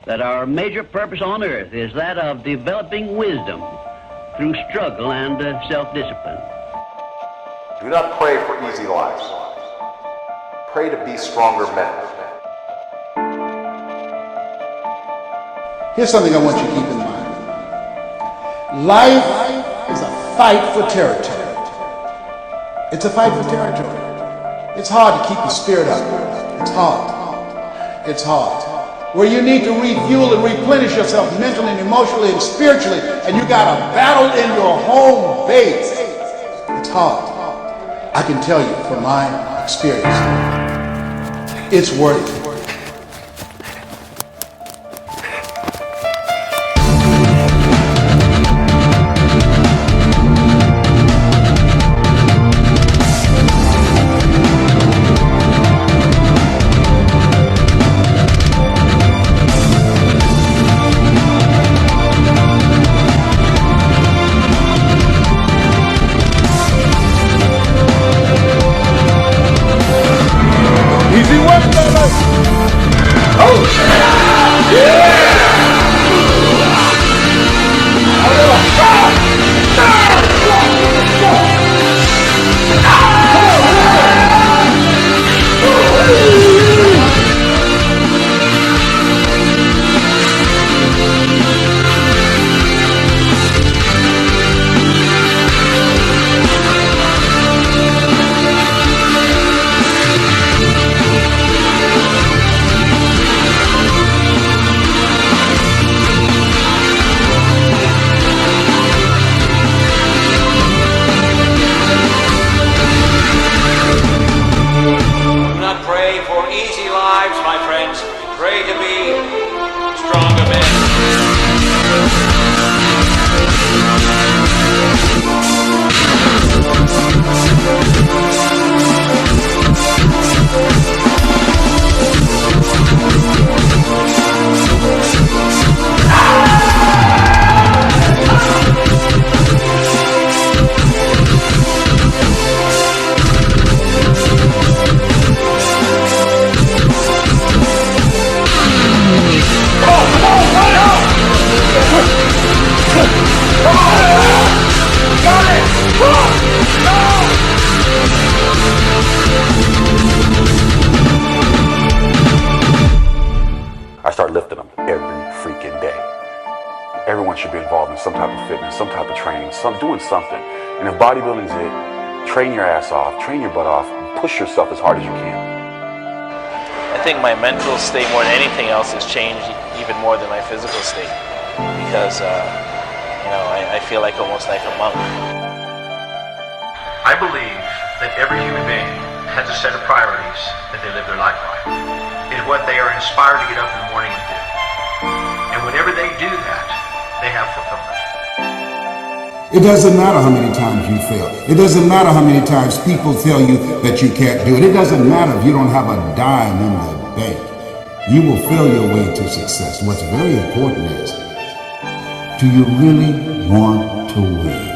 that our major purpose on earth is that of developing wisdom through struggle and self-discipline. Do not pray for easy lives. Pray to be stronger men. Here's something I want you to keep in mind. Life is a fight for territory. It's a fight for territory. It's hard to keep the spirit up. It's hard. It's hard. Where you need to refuel and replenish yourself mentally and emotionally and spiritually, and you got a battle in your home base. It's hard. I can tell you from my experience, it's worth it. I start lifting them every freaking day. Everyone should be involved in some type of fitness, some type of training, doing something. And if bodybuilding's it, train your ass off, train your butt off, and push yourself as hard as you can. I think my mental state more than anything else has changed even more than my physical state, because I feel like almost like a monk. I believe that every human being has a set of priorities that they live their life by. It's what they are inspired to get up in the morning and do. And whenever they do that, they have fulfillment. It doesn't matter how many times you fail. It doesn't matter how many times people tell you that you can't do it. It doesn't matter if you don't have a dime in the bank. You will fail your way to success. What's very important is, do you really want to win?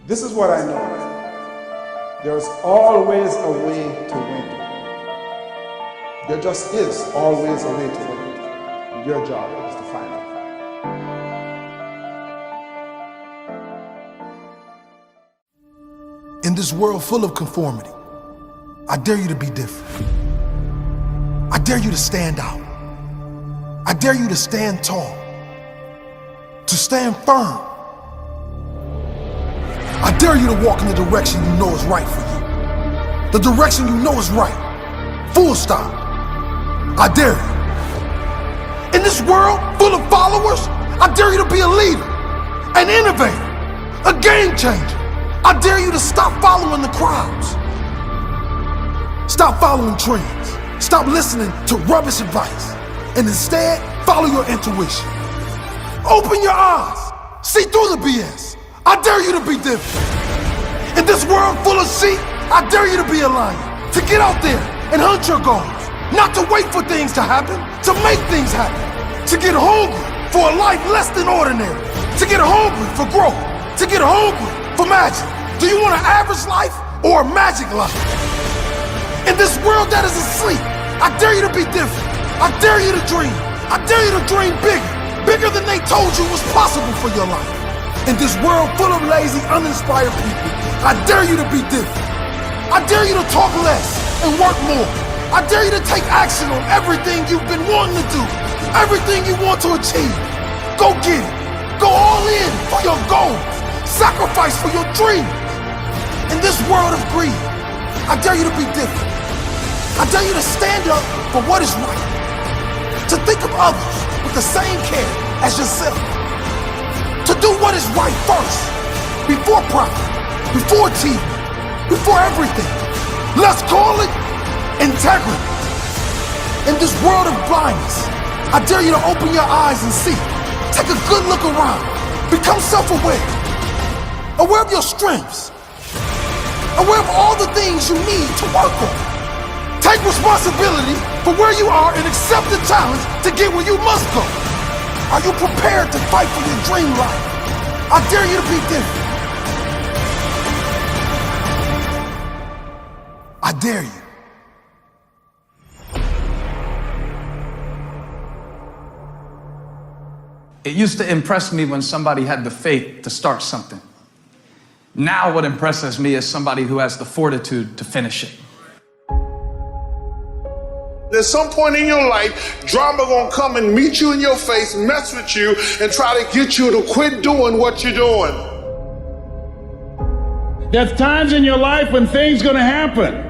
This is what I know. There's always a way to win. There just is always a way to win. Your job is to find it. In this world full of conformity, I dare you to be different. I dare you to stand out. I dare you to stand tall, to stand firm. I dare you to walk in the direction you know is right for you. The direction you know is right. Full stop. I dare you. In this world full of followers, I dare you to be a leader, an innovator, a game changer. I dare you to stop following the crowds. Stop following trends. Stop listening to rubbish advice and instead follow your intuition. Open your eyes. See through the BS. I dare you to be different. In this world full of sheep, I dare you to be a lion. To get out there and hunt your goals. Not to wait for things to happen, to make things happen. To get hungry for a life less than ordinary. To get hungry for growth. To get hungry for magic. Do you want an average life or a magic life? In this world that is asleep, I dare you to be different. I dare you to dream. I dare you to dream bigger. Bigger than they told you was possible for your life. In this world full of lazy, uninspired people, I dare you to be different. I dare you to talk less and work more. I dare you to take action on everything you've been wanting to do. Everything you want to achieve. Go get it. Go all in for your goals. Sacrifice for your dreams. In this world of greed, I dare you to be different. I dare you to stand up for what is right. To think of others with the same care as yourself. To do what is right first. Before profit. Before achievement. Before everything. Let's call it integrity. In this world of blindness, I dare you to open your eyes and see. Take a good look around. Become self-aware. Aware of your strengths. Aware of all the things you need to work on. Take responsibility for where you are and accept the challenge to get where you must go. Are you prepared to fight for your dream life? I dare you to be different. I dare you. It used to impress me when somebody had the faith to start something. Now what impresses me is somebody who has the fortitude to finish it. There's some point in your life, drama gonna come and meet you in your face, mess with you, and try to get you to quit doing what you're doing. There's times in your life when things gonna happen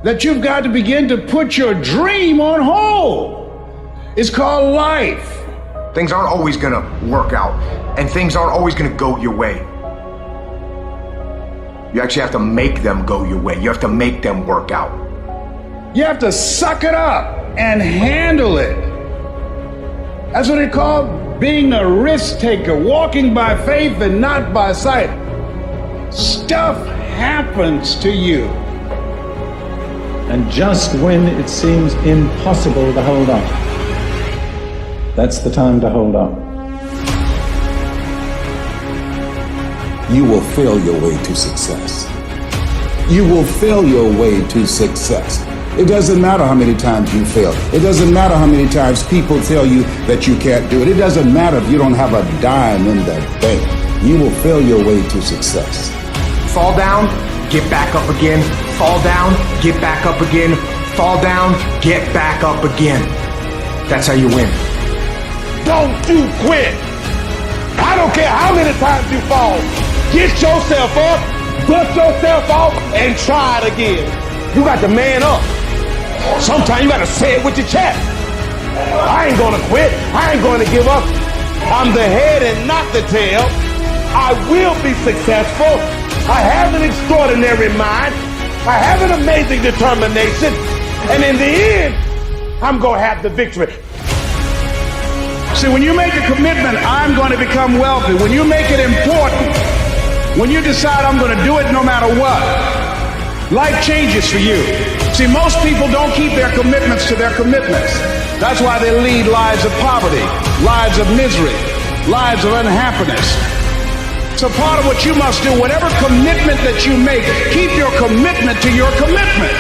that you've got to begin to put your dream on hold. It's called life. Things aren't always gonna work out, and things aren't always gonna go your way. You actually have to make them go your way. You have to make them work out. You have to suck it up and handle it. That's what they call being a risk taker, walking by faith and not by sight. Stuff happens to you. And just when it seems impossible to hold on, that's the time to hold on. You will fail your way to success. You will fail your way to success. It doesn't matter how many times you fail. It doesn't matter how many times people tell you that you can't do it. It doesn't matter if you don't have a dime in the bank. You will fail your way to success. Fall down, get back up again. Fall down, get back up again. Fall down, get back up again. That's how you win. Don't you quit. I don't care how many times you fall. Get yourself up, dust yourself off, and try it again. You got to man up. Sometimes you got to say it with your chest. I ain't going to quit. I ain't going to give up. I'm the head and not the tail. I will be successful. I have an extraordinary mind. I have an amazing determination. And in the end, I'm going to have the victory. See, when you make a commitment, I'm going to become wealthy. When you make it important, when you decide I'm going to do it no matter what, life changes for you. See, most people don't keep their commitments to their commitments. That's why they lead lives of poverty, lives of misery, lives of unhappiness. So part of what you must do, whatever commitment that you make, keep your commitment to your commitment.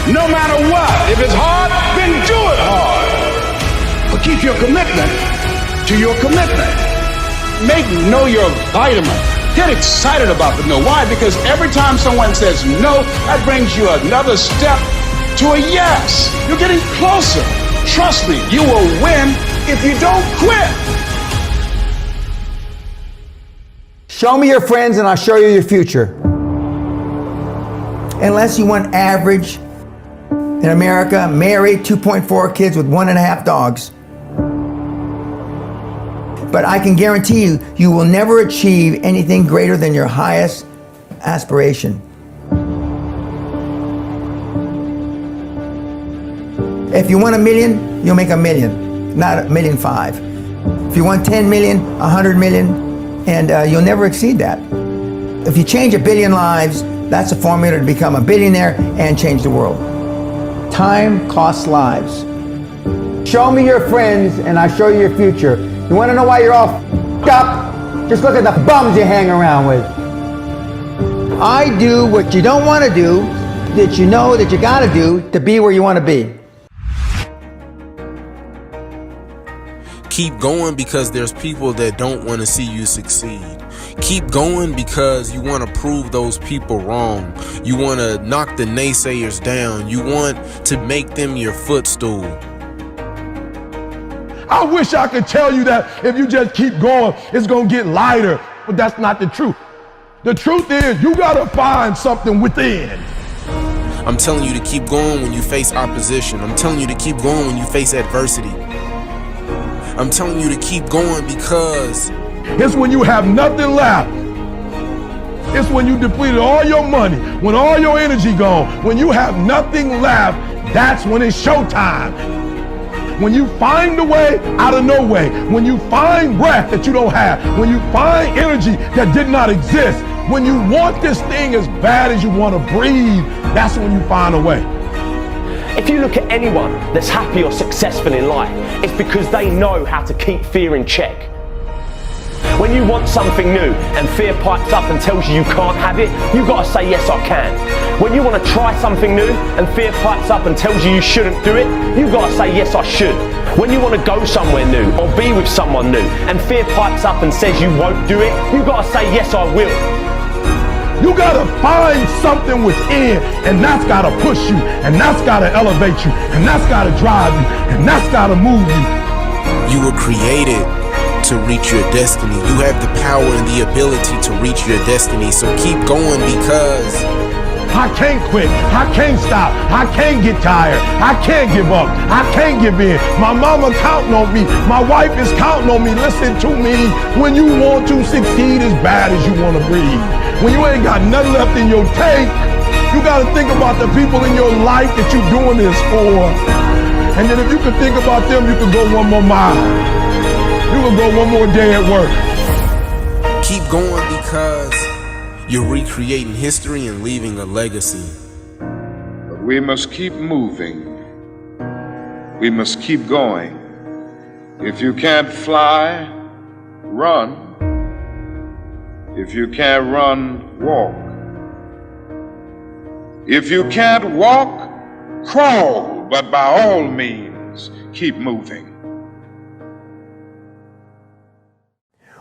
No matter what. If it's hard, then do it hard. But keep your commitment to your commitment. Know your vitamin. Get excited about the no. Why? Because every time someone says no, that brings you another step to a yes. You're getting closer. Trust me, you will win if you don't quit. Show me your friends and I'll show you your future. Unless you want average in America, married, 2.4 kids with 1.5 dogs. But I can guarantee you, you will never achieve anything greater than your highest aspiration. If you want $1 million, you'll make $1 million, not $1.5 million. If you want 10 million, 100 million, and you'll never exceed that. If you change 1 billion lives, that's a formula to become a billionaire and change the world. Time costs lives. Show me your friends and I show you your future. You want to know why you're all f***ed up? Just look at the bums you hang around with. I do what you don't want to do, that you know that you got to do to be where you want to be. Keep going because there's people that don't want to see you succeed. Keep going because you want to prove those people wrong. You want to knock the naysayers down. You want to make them your footstool. I wish I could tell you that if you just keep going, it's going to get lighter. But that's not the truth. The truth is you got to find something within. I'm telling you to keep going when you face opposition. I'm telling you to keep going when you face adversity. I'm telling you to keep going because it's when you have nothing left. It's when you depleted all your money, when all your energy gone, when you have nothing left, that's when it's showtime. When you find a way out of no way, when you find breath that you don't have, when you find energy that did not exist, when you want this thing as bad as you want to breathe, that's when you find a way. If you look at anyone that's happy or successful in life, it's because they know how to keep fear in check. When you want something new and fear pipes up and tells you you can't have it, you've got to say, yes, I can. When you want to try something new and fear pipes up and tells you shouldn't do it, you've got to say, yes, I should. When you want to go somewhere new or be with someone new and fear pipes up and says you won't do it, you've got to say, yes, I will. You gotta find something within, and that's gotta push you, and that's gotta elevate you, and that's gotta drive you, and that's gotta move you. you were created to reach your destiny. You have the power and the ability to reach your destiny. So keep going because I can't quit. I can't stop. I can't get tired. I can't give up. I can't give in. My mama counting on me. My wife is counting on me. Listen to me. When you want to succeed as bad as you want to breathe, when you ain't got nothing left in your tank, you got to think about the people in your life that you're doing this for. And then if you could think about them, you could go one more mile. You could go one more day at work. Keep going because you're recreating history and leaving a legacy. But we must keep moving. We must keep going. If you can't fly, run. If you can't run, walk. If you can't walk, crawl. But by all means, keep moving.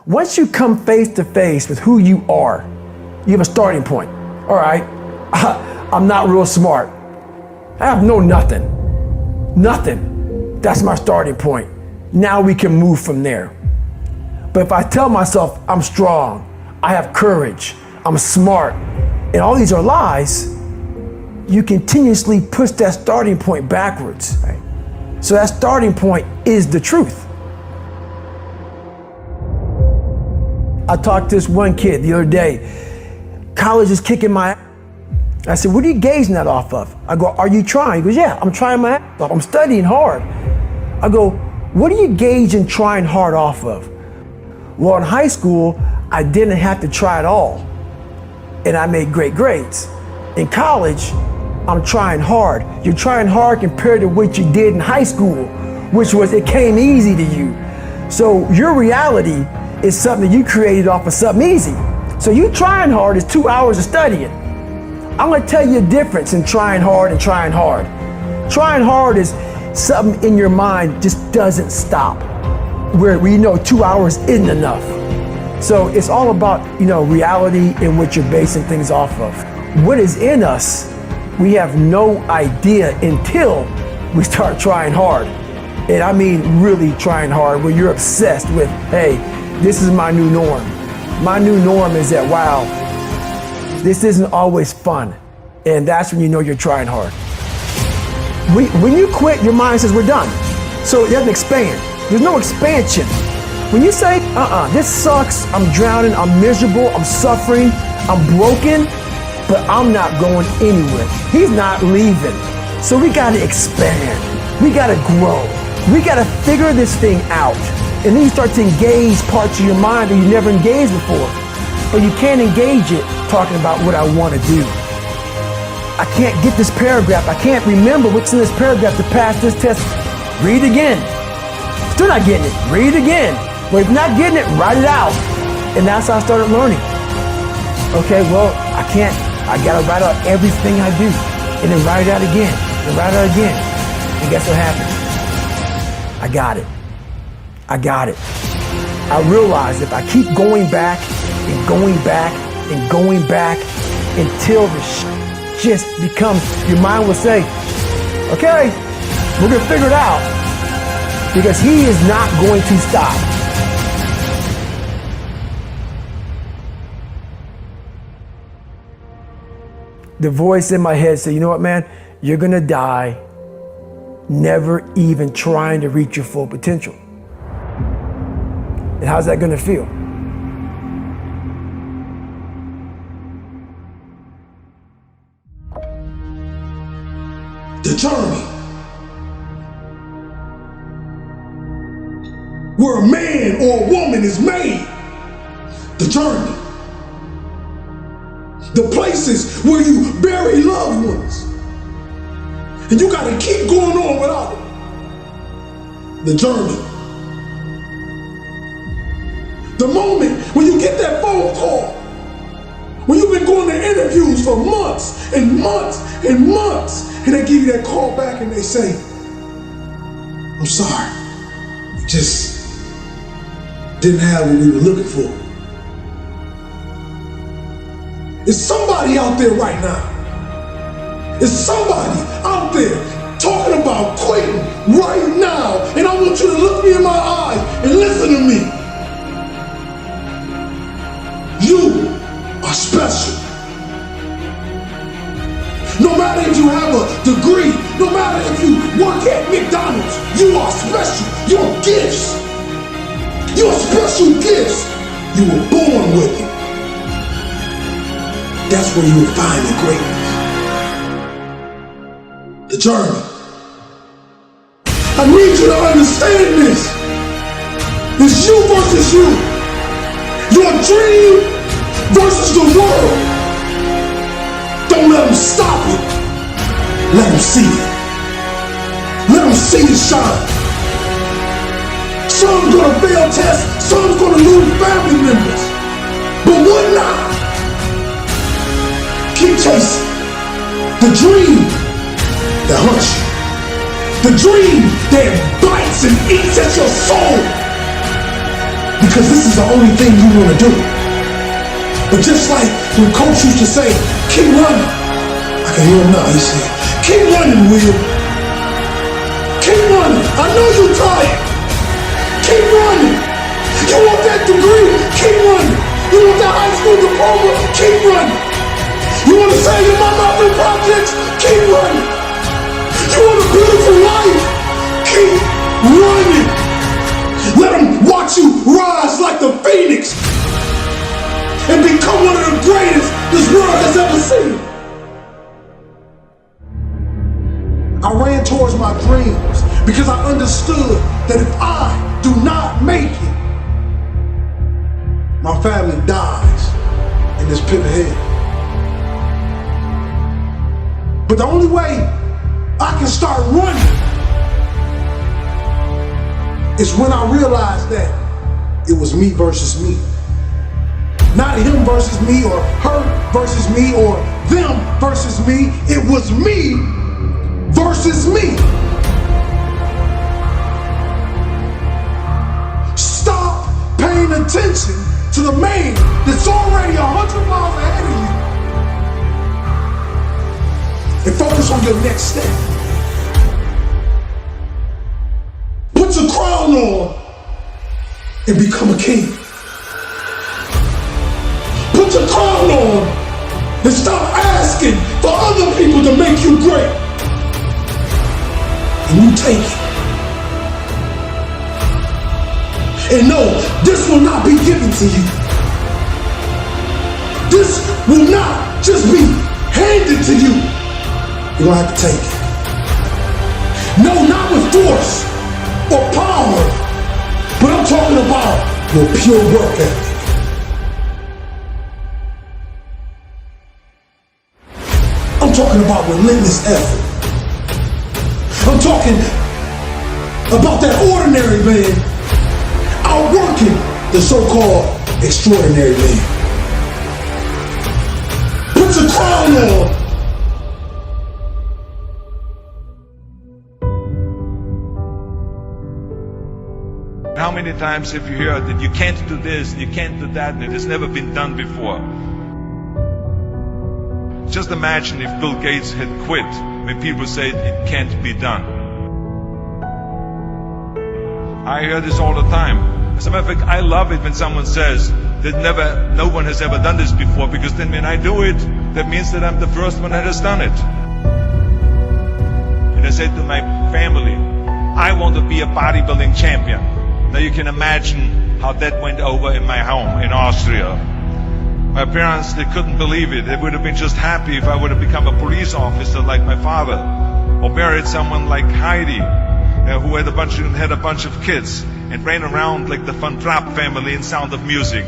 Once you come face to face with who you are, you have a starting point. All right, I'm not real smart. I have nothing. That's my starting point. Now we can move from there. But if I tell myself I'm strong, I have courage, I'm smart, and all these are lies, you continuously push that starting point backwards. Right? So that starting point is the truth. I talked to this one kid the other day. College is kicking my ass. I said, what are you gauging that off of? I go, are you trying? He goes, yeah, I'm trying my ass off. I'm studying hard. I go, what are you gauging trying hard off of? Well, in high school, I didn't have to try at all. And I made great grades. In college, I'm trying hard. You're trying hard compared to what you did in high school, which was it came easy to you. So your reality is something you created off of something easy. So you trying hard is 2 hours of studying. I'm gonna tell you a difference in trying hard and trying hard. Trying hard is something in your mind just doesn't stop, where you know 2 hours isn't enough. So it's all about, reality and what you're basing things off of. What is in us, we have no idea until we start trying hard. And I mean really trying hard, where you're obsessed with, hey, this is my new norm. My new norm is that, wow, this isn't always fun. And that's when you know you're trying hard. When you quit, your mind says we're done. So it doesn't expand. There's no expansion. When you say, this sucks, I'm drowning, I'm miserable, I'm suffering, I'm broken, but I'm not going anywhere. He's not leaving. So we gotta expand. We gotta grow. We gotta figure this thing out. And then you start to engage parts of your mind that you never engaged before. But you can't engage it talking about what I want to do. I can't get this paragraph. I can't remember what's in this paragraph to pass this test. Read again. Still not getting it. Read again. But if you're not getting it, write it out. And that's how I started learning. Okay, well, I gotta write out everything I do. And then write it out again. And write it out again. And guess what happened? I got it. I got it. I realized if I keep going back and going back and going back until the just becomes, your mind will say, okay, we're gonna figure it out, because he is not going to stop. The voice in my head said, you know what, man, you're gonna die never even trying to reach your full potential. And how's that gonna feel? The journey, where a man or a woman is made. The journey, the places where you bury loved ones and you gotta keep going on without them. The journey, the moment when you get that phone call, when you've been going to interviews for months and months and months, and they give you that call back and they say, I'm sorry, we just didn't have what we were looking for. Is somebody out there right now? Is somebody out there talking about quitting right now? And I want you to look me in my eyes and listen to me. You are special. No matter if you have a degree, no matter if you work at McDonald's, you are special. Your gifts, your special gifts, you were born with it. That's where you will find the greatness. The journey. I need you to understand this. It's you versus you. Your dream versus the world. Don't let them stop it. Let them see it. Let them see it shine. Some's gonna fail tests. Some's gonna lose family members. But what not? Keep chasing. The dream that hunts you. The dream that bites and eats at your soul. Because this is the only thing you want to do. But just like when Coach used to say, keep running. I can hear him now. He said, keep running, Will. Keep running. I know you're tired. Keep running. You want that degree? Keep running. You want that high school diploma? Keep running. You want to save your mama out in projects? Keep running. You want a beautiful life? Keep running. Let them watch you rise like the phoenix and become one of the greatest this world has ever seen. I ran towards my dreams because I understood that if I do not make it, my family dies in this pit of hell. But the only way I can start running is when I realized that it was me versus me. Not him versus me or her versus me or them versus me. It was me versus me. Stop paying attention to the man that's already 100 miles ahead of you and focus on your next step. Put your crown on and become a king. Put your crown on and stop asking for other people to make you great. And you take it. And know this will not be given to you. This will not just be handed to you. You're gonna have to take it. No, not with force or power, But I'm talking about your pure work ethic. I'm talking about relentless effort. I'm talking about that ordinary man outworking the so-called extraordinary man. Put your crown on. How many times have you heard that you can't do this, you can't do that, and it has never been done before? Just imagine if Bill Gates had quit when people say it can't be done. I hear this all the time. As a matter of fact, I love it when someone says that no one has ever done this before, because then when I do it, that means that I'm the first one that has done it. And I said to my family, I want to be a bodybuilding champion. Now you can imagine how that went over in my home in Austria. My parents, they couldn't believe it. They would have been just happy if I would have become a police officer like my father, or married someone like Heidi, who had a bunch of kids and ran around like the Van Trapp family in Sound of Music.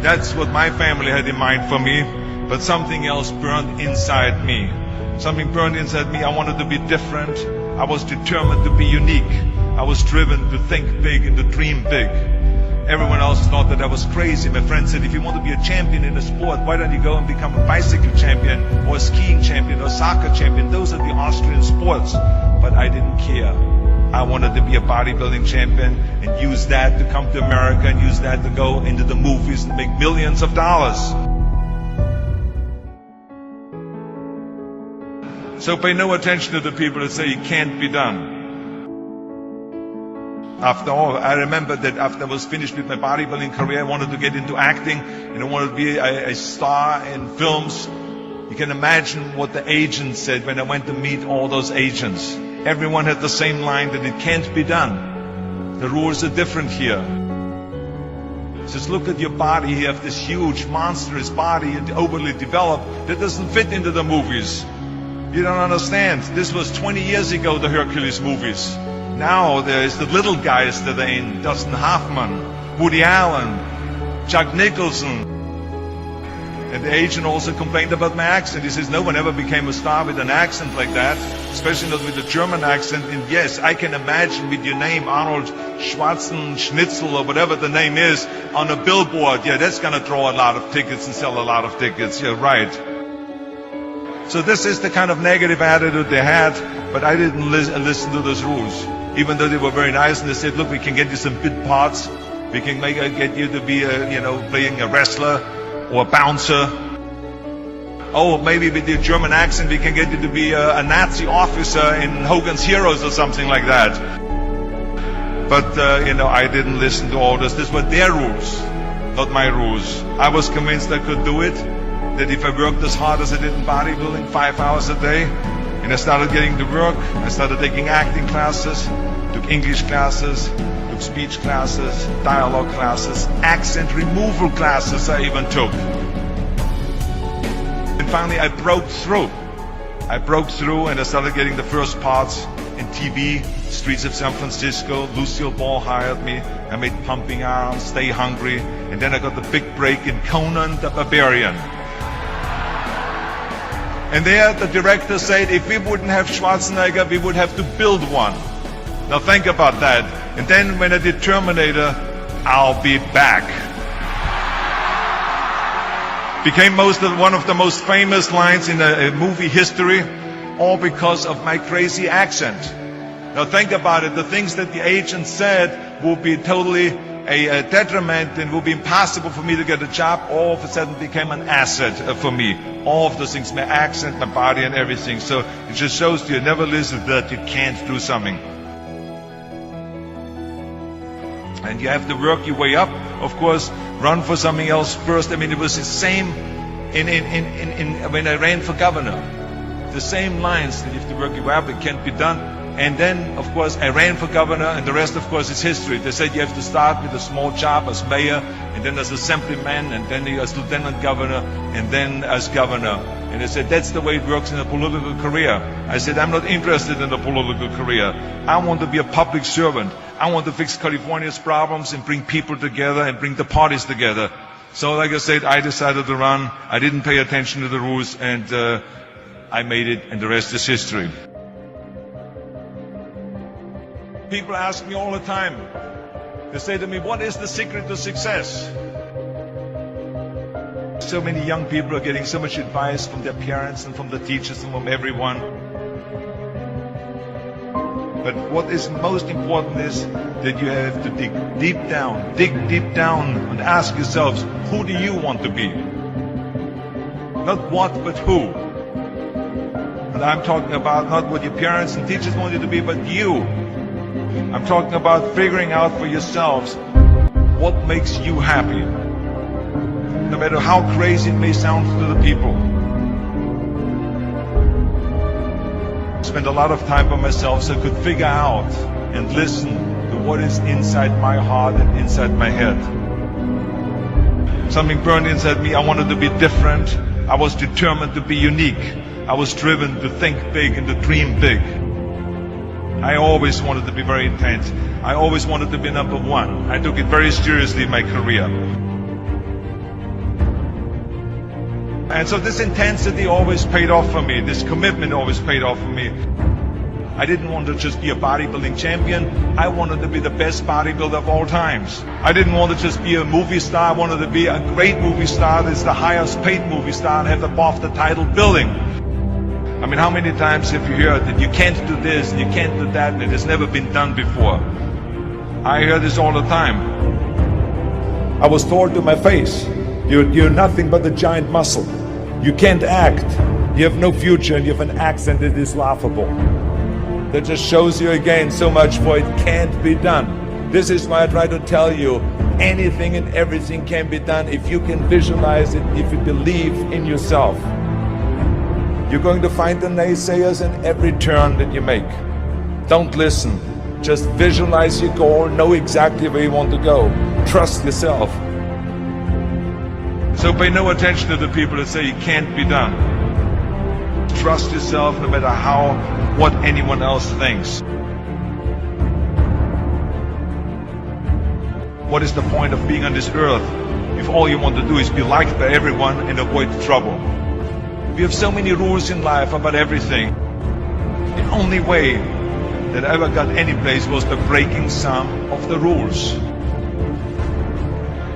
That's what my family had in mind for me, but something else burned inside me. Something burned inside me. I wanted to be different. I was determined to be unique. I was driven to think big and to dream big. Everyone else thought that I was crazy. My friend said, if you want to be a champion in a sport, why don't you go and become a bicycle champion or a skiing champion or a soccer champion? Those are the Austrian sports. But I didn't care. I wanted to be a bodybuilding champion and use that to come to America and use that to go into the movies and make millions of dollars. So pay no attention to the people that say it can't be done. After all, I remember that after I was finished with my bodybuilding career, I wanted to get into acting and I wanted to be a star in films. You can imagine what the agents said when I went to meet all those agents. Everyone had the same line that it can't be done. The rules are different here. It says, look at your body. You have this huge, monstrous body and overly developed that doesn't fit into the movies. You don't understand. This was 20 years ago, the Hercules movies. Now there's the little guys that are in, Dustin Hoffman, Woody Allen, Jack Nicholson. And the agent also complained about my accent. He says, no one ever became a star with an accent like that, especially not with a German accent. And yes, I can imagine with your name, Arnold Schwarzenschnitzel or whatever the name is, on a billboard. Yeah, that's going to draw a lot of tickets and sell a lot of tickets. Yeah, right. So this is the kind of negative attitude they had, but I didn't listen to those rules. Even though they were very nice and they said, look, we can get you some bit parts. We can get you to be playing a wrestler or a bouncer. Oh, maybe with your German accent we can get you to be a Nazi officer in Hogan's Heroes or something like that. But, I didn't listen to all this. These were their rules, not my rules. I was convinced I could do it, that if I worked as hard as I did in bodybuilding, 5 hours a day, and I started getting to work, I started taking acting classes, took English classes, took speech classes, dialogue classes, accent removal classes I even took. And finally I broke through. I broke through and I started getting the first parts in TV, Streets of San Francisco. Lucille Ball hired me. I made Pumping Iron, Stay Hungry, and then I got the big break in Conan the Barbarian. And there the director said, if we wouldn't have Schwarzenegger, we would have to build one. Now think about that. And then when I did Terminator, I'll be back. Became one of the most famous lines in movie history, all because of my crazy accent. Now think about it. The things that the agent said will be totally a detriment and it will be impossible for me to get a job, all of a sudden became an asset for me. All of those things, my accent, my body and everything. So it just shows you never listen that you can't do something. And you have to work your way up, of course, run for something else first. I mean, it was the same when I ran for governor. The same lines that you have to work your way up, it can't be done. And then, of course, I ran for governor, and the rest, of course, is history. They said you have to start with a small job as mayor, and then as assemblyman, and then as lieutenant governor, and then as governor. And they said, that's the way it works in a political career. I said, I'm not interested in a political career. I want to be a public servant. I want to fix California's problems and bring people together and bring the parties together. So like I said, I decided to run. I didn't pay attention to the rules, and I made it, and the rest is history. People ask me all the time, they say to me, what is the secret to success? So many young people are getting so much advice from their parents and from the teachers and from everyone. But what is most important is that you have to dig deep down and ask yourselves, who do you want to be? Not what, but who. And I'm talking about not what your parents and teachers want you to be, but you. I'm talking about figuring out for yourselves what makes you happy. No matter how crazy it may sound to the people. I spent a lot of time by myself so I could figure out and listen to what is inside my heart and inside my head. Something burned inside me. I wanted to be different. I was determined to be unique. I was driven to think big and to dream big. I always wanted to be very intense. I always wanted to be number one. I took it very seriously in my career. And so this intensity always paid off for me. This commitment always paid off for me. I didn't want to just be a bodybuilding champion. I wanted to be the best bodybuilder of all times. I didn't want to just be a movie star. I wanted to be a great movie star that's the highest paid movie star and have the BAFTA title building. I mean, how many times have you heard that you can't do this and you can't do that and it has never been done before? I hear this all the time. I was told to my face, you're nothing but a giant muscle. You can't act. You have no future and you have an accent that is laughable. That just shows you again so much for it can't be done. This is why I try to tell you, anything and everything can be done if you can visualize it, if you believe in yourself. You're going to find the naysayers in every turn that you make. Don't listen. Just visualize your goal, know exactly where you want to go. Trust yourself. So pay no attention to the people that say it can't be done. Trust yourself no matter what anyone else thinks. What is the point of being on this earth if all you want to do is be liked by everyone and avoid trouble? We have so many rules in life about everything. The only way that I ever got any place was the breaking some of the rules.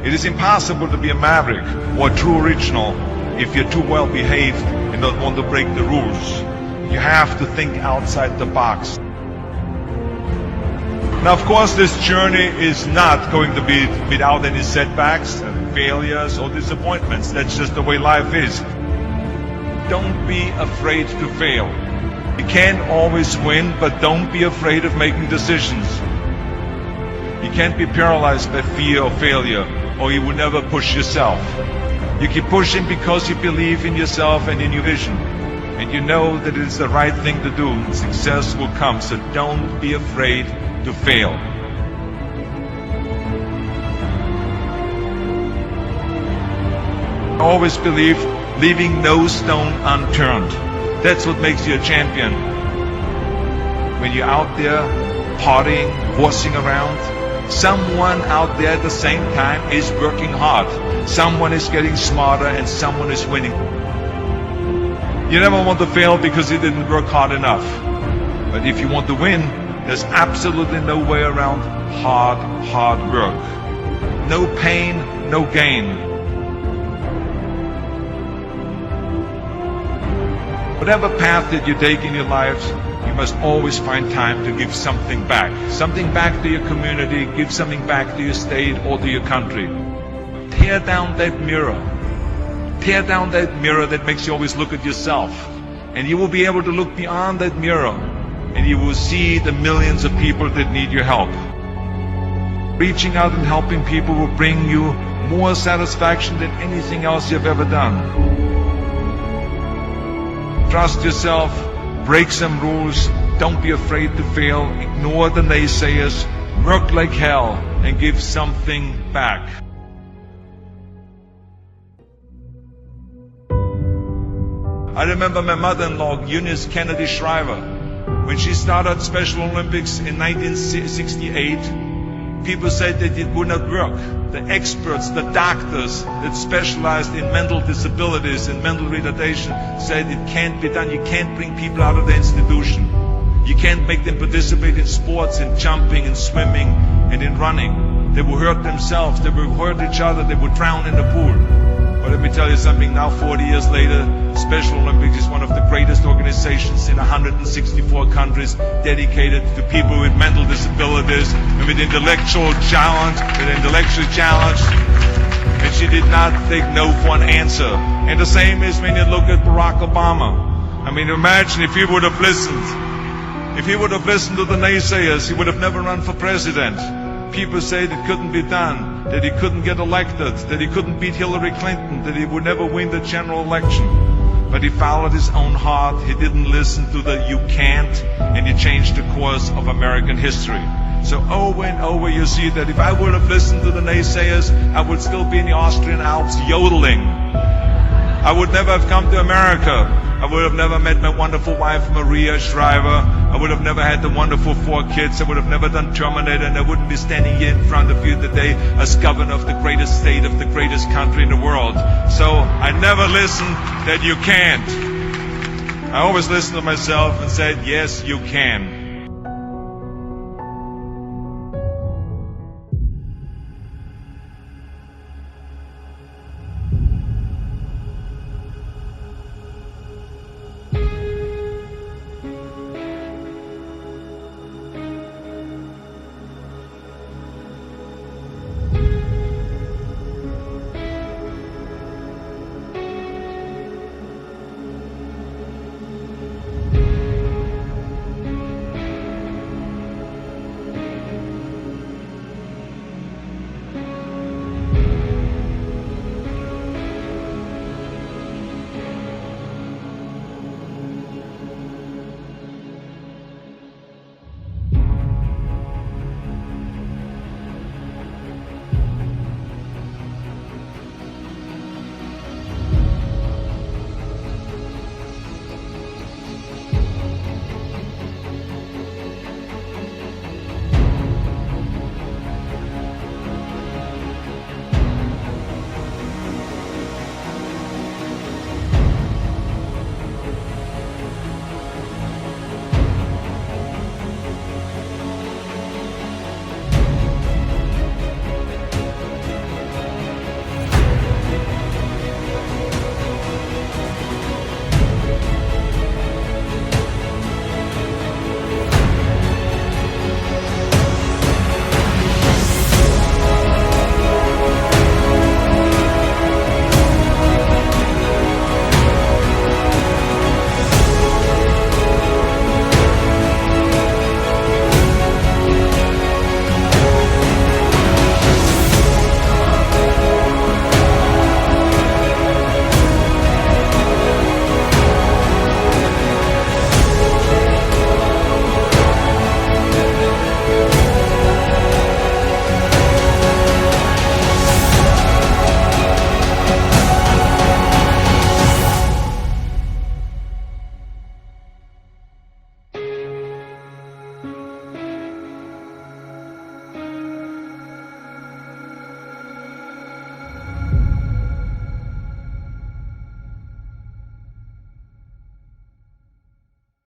It is impossible to be a maverick or a true original if you're too well behaved and don't want to break the rules. You have to think outside the box. Now, of course, this journey is not going to be without any setbacks and failures or disappointments. That's just the way life is. Don't be afraid to fail. You can't always win, but don't be afraid of making decisions. You can't be paralyzed by fear of failure, or you will never push yourself. You keep pushing because you believe in yourself and in your vision. And you know that it is the right thing to do, and success will come. So don't be afraid to fail. I always believe leaving no stone unturned. That's what makes you a champion. When you're out there partying, horsing around, someone out there at the same time is working hard. Someone is getting smarter and someone is winning. You never want to fail because you didn't work hard enough. But if you want to win, there's absolutely no way around hard work. No pain, no gain. Whatever path that you take in your lives, you must always find time to give something back. Something back to your community, give something back to your state or to your country. Tear down that mirror. Tear down that mirror that makes you always look at yourself. And you will be able to look beyond that mirror. And you will see the millions of people that need your help. Reaching out and helping people will bring you more satisfaction than anything else you've ever done. Trust yourself, break some rules, don't be afraid to fail, ignore the naysayers, work like hell, and give something back. I remember my mother-in-law, Eunice Kennedy Shriver. When she started Special Olympics in 1968, people said that it would not work. The experts, the doctors that specialized in mental disabilities and mental retardation said it can't be done. You can't bring people out of the institution. You can't make them participate in sports, in jumping, in swimming, and in running. They will hurt themselves, they will hurt each other, they will drown in the pool. But let me tell you something, now 40 years later, Special Olympics is one of the greatest organizations in 164 countries dedicated to people with mental disabilities and with intellectual challenge, and she did not take no for an answer. And the same is when you look at Barack Obama. I mean, imagine if he would have listened. If he would have listened to the naysayers, he would have never run for president. People said it couldn't be done, that he couldn't get elected, that he couldn't beat Hillary Clinton, that he would never win the general election. But he followed his own heart, he didn't listen to the you can't, and he changed the course of American history. So over and over you see that if I would have listened to the naysayers, I would still be in the Austrian Alps yodeling. I would never have come to America. I would have never met my wonderful wife, Maria Shriver. I would have never had the wonderful 4 kids. I would have never done Terminator, and I wouldn't be standing here in front of you today as governor of the greatest state of the greatest country in the world. So I never listened that you can't. I always listened to myself and said, yes, you can.